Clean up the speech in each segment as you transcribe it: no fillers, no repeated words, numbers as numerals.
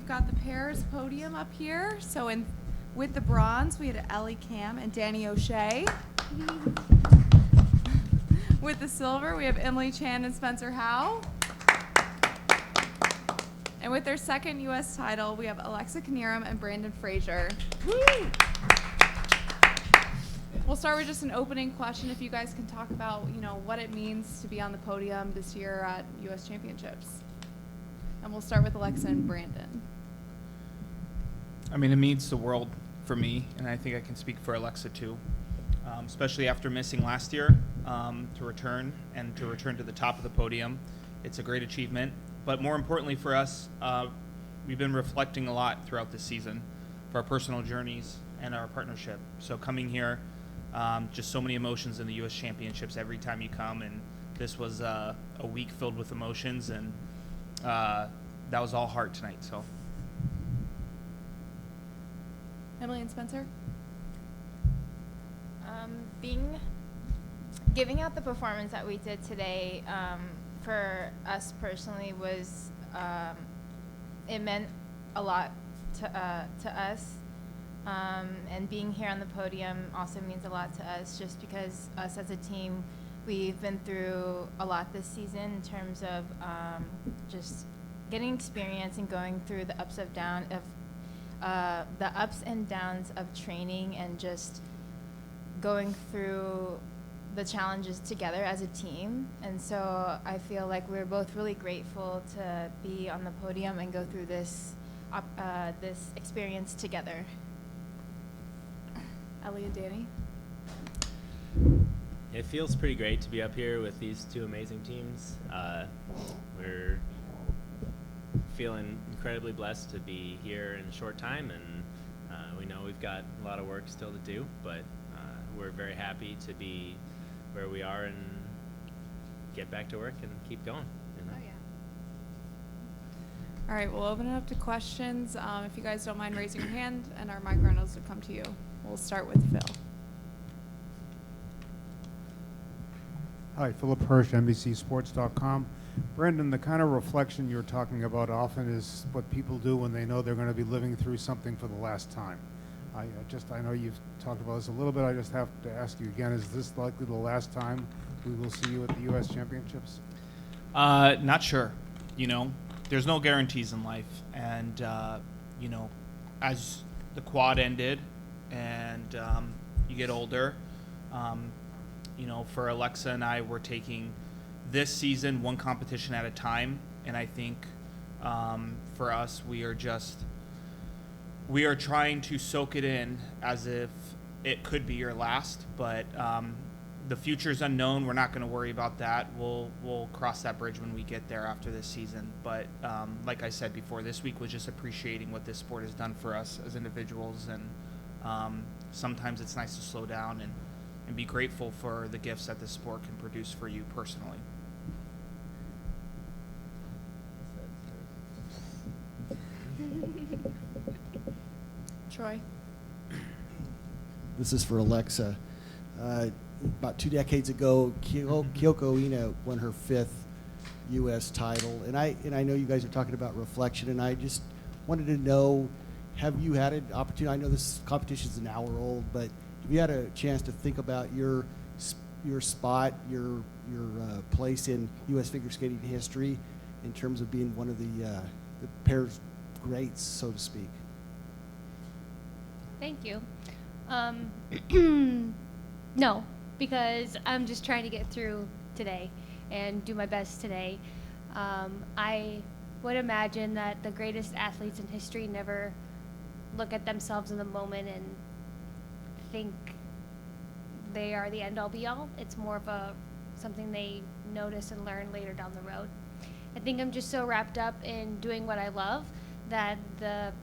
we've got the pairs podium up here. So with the bronze, we had Ellie Cam and Danny O'Shea. With the silver, we have Emily Chan and Spencer Howe. And with their second U.S. title, we have Alexa Knierim and Brandon Frazier. Woo! We'll start with just an opening question. If you guys can talk about, what it means to be on the podium this year at U.S. Championships. And we'll start with Alexa and Brandon. I mean, it means the world for me, and I think I can speak for Alexa too, especially after missing last year, to return to the top of the podium. It's a great achievement. But more importantly for us, we've been reflecting a lot throughout this season for our personal journeys and our partnership. So coming here, just so many emotions in the U.S. Championships every time you come, and this was a week filled with emotions, and that was all heart tonight. So, Emily and Spencer? Giving out the performance that we did today, for us personally was, it meant a lot to us. And being here on the podium also means a lot to us, just because us as a team, we've been through a lot this season in terms of just getting experience and going through the ups and downs of training, and just going through the challenges together as a team. And so I feel like we're both really grateful to be on the podium and go through this experience together. Ellie and Danny? It feels pretty great to be up here with these two amazing teams. We're feeling incredibly blessed to be here in a short time, and we know we've got a lot of work still to do, but we're very happy to be where we are and get back to work and keep going. Oh, yeah. All right, we'll open it up to questions. If you guys don't mind raising your hand, and our mic runners will come to you. We'll start with Phil. Hi, Philip Hirsch, NBCSports.com. Brandon, the kind of reflection you're talking about often is what people do when they know they're going to be living through something for the last time. I know you've talked about this a little bit. I just have to ask you again, is this likely the last time we will see you at the U.S. Championships? Not sure. There's no guarantees in life. And, as the quad ended and you get older, for Alexa and I, we're taking this season one competition at a time. And I think for us, we are trying to soak it in as if it could be your last, but the future's unknown. We're not going to worry about that. We'll cross that bridge when we get there after this season. But like I said before, this week was just appreciating what this sport has done for us as individuals, and sometimes it's nice to slow down and be grateful for the gifts that this sport can produce for you personally. Troy? This is for Alexa. About 2 decades ago, Kyoko Ina won her 5th U.S. title, and I know you guys are talking about reflection, and I just wanted to know, have you had an opportunity? I know this competition is an hour old, but have you had a chance to think about your spot, your place in U.S. figure skating history, in terms of being one of the pair's greats, so to speak? Thank you. No, because I'm just trying to get through today and do my best today. I would imagine that the greatest athletes in history never look at themselves in the moment and think they are the end-all be-all. It's more of something they notice and learn later down the road. I think I'm just so wrapped up in doing what I love that the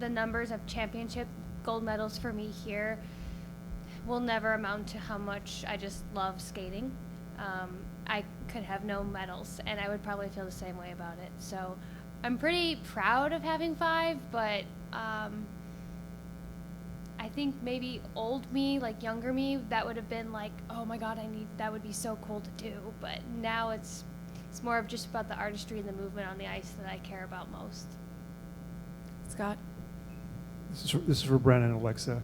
numbers of championship gold medals for me here will never amount to how much I just love skating. I could have no medals, and I would probably feel the same way about it. So I'm pretty proud of having 5, but I think maybe old me, like younger me, that would have been like, oh my God, that would be so cool to do. But now it's more of just about the artistry and the movement on the ice that I care about most. Scott? This is for Brandon and Alexa.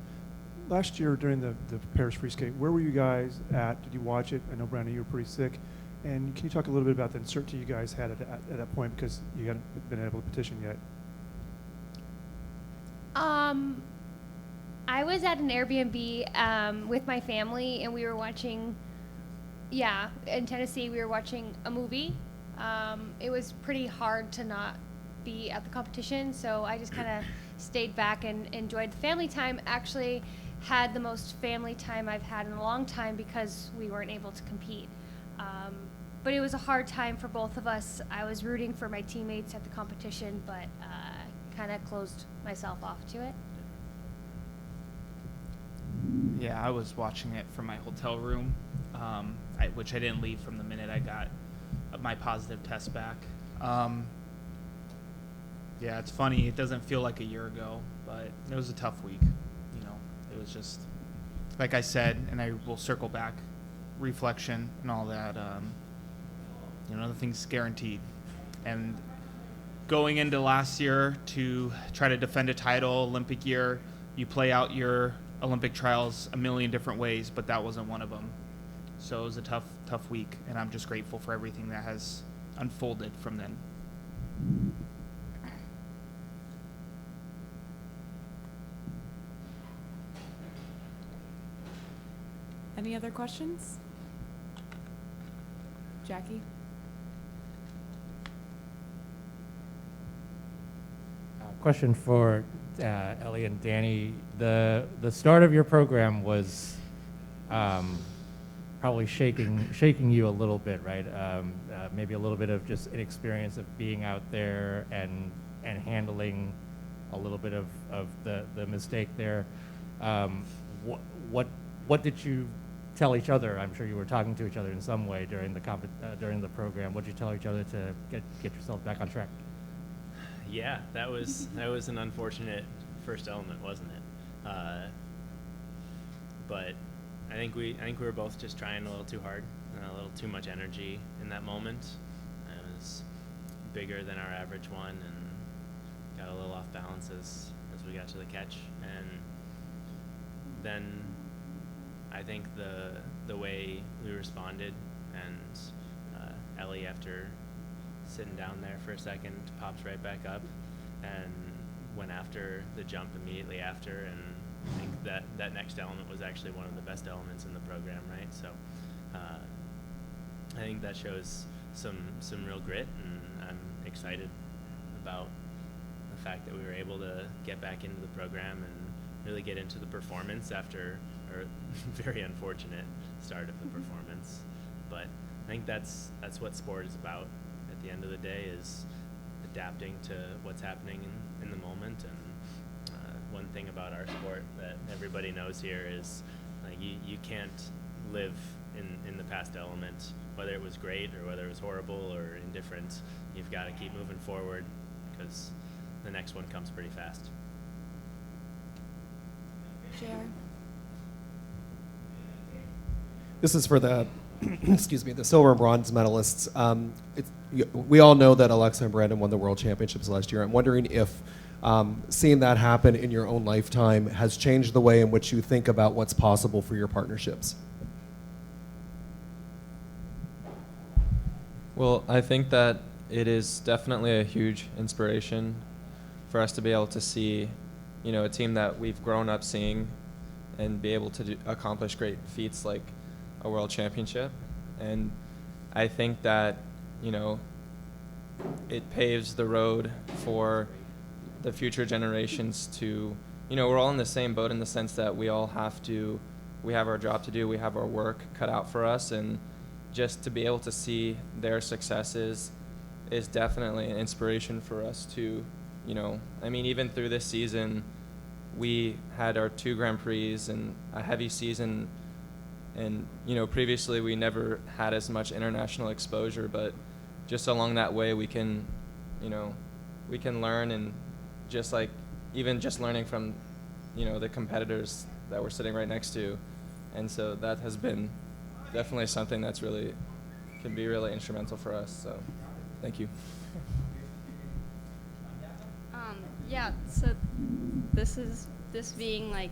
Last year during the Paris Free Skate, where were you guys at? Did you watch it? I know, Brandon, you were pretty sick. And can you talk a little bit about the uncertainty you guys had at that point because you hadn't been able to petition yet? I was at an Airbnb with my family, and we were watching, in Tennessee, we were watching a movie. It was pretty hard to not be at the competition, so I just kind of stayed back and enjoyed family time. Actually had the most family time I've had in a long time because we weren't able to compete. But it was a hard time for both of us. I was rooting for my teammates at the competition, but kind of closed myself off to it. Yeah, I was watching it from my hotel room, which I didn't leave from the minute I got my positive test back. Yeah, it's funny. It doesn't feel like a year ago, but it was a tough week. You know, it was just, like I said, and I will circle back, reflection and all that. Nothing's guaranteed. And going into last year to try to defend a title, Olympic year, you play out your Olympic trials a million different ways, but that wasn't one of them. So it was a tough week, and I'm just grateful for everything that has unfolded from then. Any other questions? Jackie? Question for Ellie and Danny. The start of your program was probably shaking you a little bit, right? Maybe a little bit of just inexperience of being out there and handling a little bit of the mistake there. What did you tell each other? I'm sure you were talking to each other in some way during the program. What did you tell each other to get yourself back on track? Yeah, that was an unfortunate first element, wasn't it? But I think we were both just trying a little too hard and a little too much energy in that moment. It was bigger than our average one and got a little off balance as we got to the catch. And then I think the way we responded, and Ellie, after sitting down there for a second, popped right back up and went after the jump immediately after, and I think that next element was actually one of the best elements in the program, right? So I think that shows some real grit, and I'm excited about the fact that we were able to get back into the program and really get into the performance after a very unfortunate start of the performance. But I think that's what sport is about at the end of the day, is adapting to what's happening in the moment. And one thing about our sport that everybody knows here is you can't live in the past element, whether it was great or whether it was horrible or indifferent. You've got to keep moving forward because the next one comes pretty fast. JR? This is for the, excuse me, the silver and bronze medalists. We all know that Alexa and Brandon won the World Championships last year. I'm wondering if seeing that happen in your own lifetime has changed the way in which you think about what's possible for your partnerships. Well, I think that it is definitely a huge inspiration for us to be able to see, a team that we've grown up seeing and be able to accomplish great feats like a world championship. And I think that, it paves the road for the future generations to, we're all in the same boat in the sense that we have our job to do, we have our work cut out for us, and just to be able to see their successes is definitely an inspiration for us to, even through this season, we had our 2 Grand Prix and a heavy season, and, previously we never had as much international exposure, but just along that way we can learn, and just learning from, the competitors that we're sitting right next to. And so that has been definitely something that's can be really instrumental for us. So thank you. Yeah, so this being like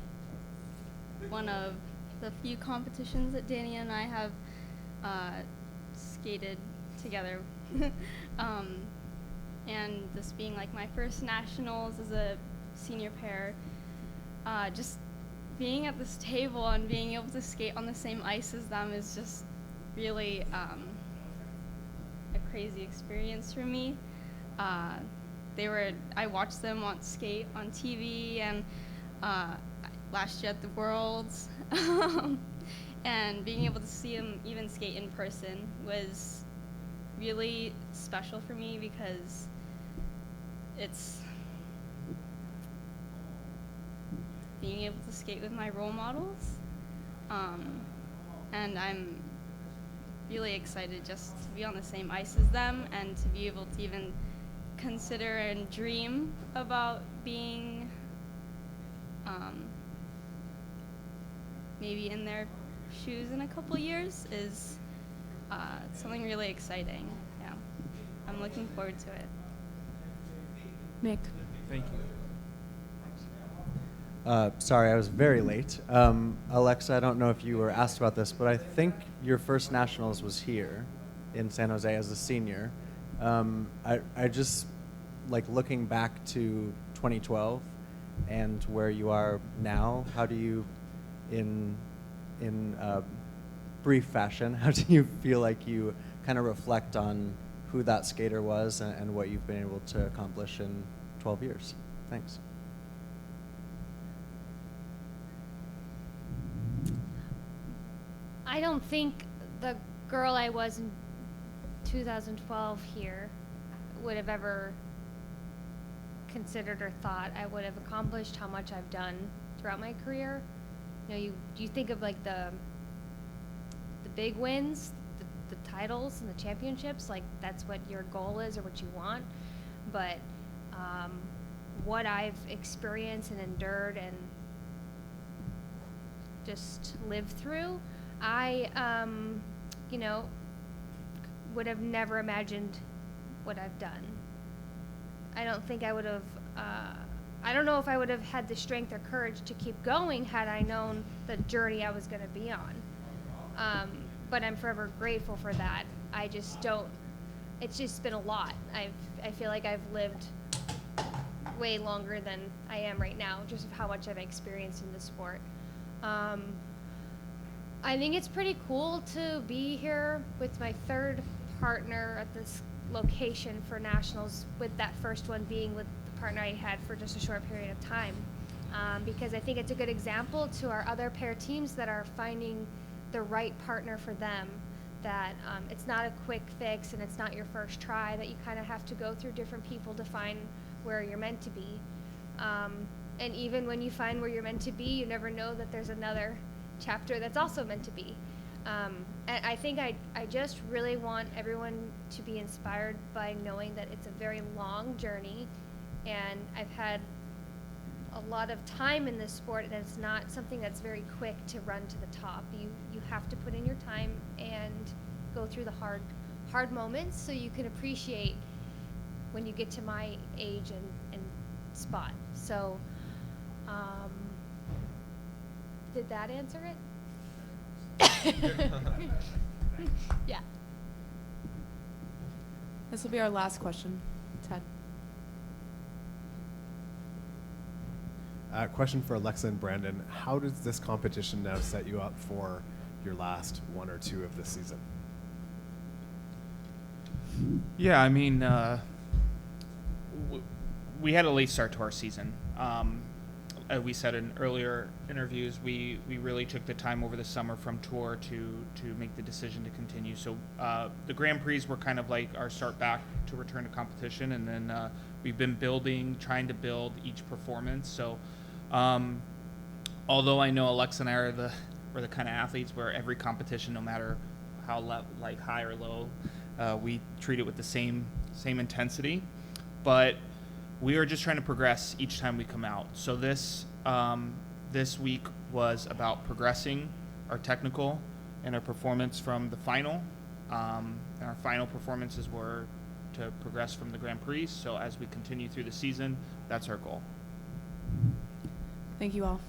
one of the few competitions that Danny and I have skated together. And this being like my first nationals as a senior pair, just being at this table and being able to skate on the same ice as them is just really a crazy experience for me. I watched them on skate on TV and last year at the Worlds, and being able to see them even skate in person was really special for me because it's being able to skate with my role models, and I'm really excited just to be on the same ice as them and to be able to even consider and dream about being maybe in their shoes in a couple years is something really exciting. Yeah, I'm looking forward to it. Nick. Thank you. Sorry, I was very late. Alexa, I don't know if you were asked about this, but I think your first nationals was here in San Jose as a senior. I just, like, looking back to 2012 and where you are now, how do you, in brief fashion, how do you feel like you kind of reflect on who that skater was and what you've been able to accomplish in 12 years? Thanks. I don't think the girl I was in 2012 here would have ever considered or thought I would have accomplished how much I've done throughout my career. You know, you think of like the big wins, the titles and the championships, like that's what your goal is or what you want. But what I've experienced and endured and just lived through, I, you know, would have never imagined what I've done. I don't think I would have, I don't know if I would have had the strength or courage to keep going had I known the journey I was going to be on. But I'm forever grateful for that. I just don't, it's just been a lot. I feel like I've lived way longer than I am right now, just of how much I've experienced in the sport. I think it's pretty cool to be here with my third partner at this location for nationals, with that first one being with the partner I had for just a short period of time. Because I think it's a good example to our other pair teams that are finding the right partner for them, that it's not a quick fix and it's not your first try, that you kind of have to go through different people to find where you're meant to be. And even when you find where you're meant to be, you never know that there's another chapter that's also meant to be. And I think I just really want everyone to be inspired by knowing that it's a very long journey, and I've had a lot of time in this sport, and it's not something that's very quick to run to the top. You have to put in your time and go through the hard moments so you can appreciate when you get to my age and spot. So, did that answer it? Yeah. This will be our last question. Ted. Question for Alexa and Brandon. How does this competition now set you up for your last one or two of the season? Yeah, I mean, we had a late start to our season. We said in earlier interviews, we really took the time over the summer from tour to make the decision to continue. So the Grand Prix were kind of like our start back to return to competition, and then we've been trying to build each performance. So although I know Alexa and I are the kind of athletes where every competition, no matter how like high or low, we treat it with the same intensity, but we are just trying to progress each time we come out. So this week was about progressing our technical and our performance from the final. And our final performances were to progress from the Grand Prix. So as we continue through the season, that's our goal. Thank you all.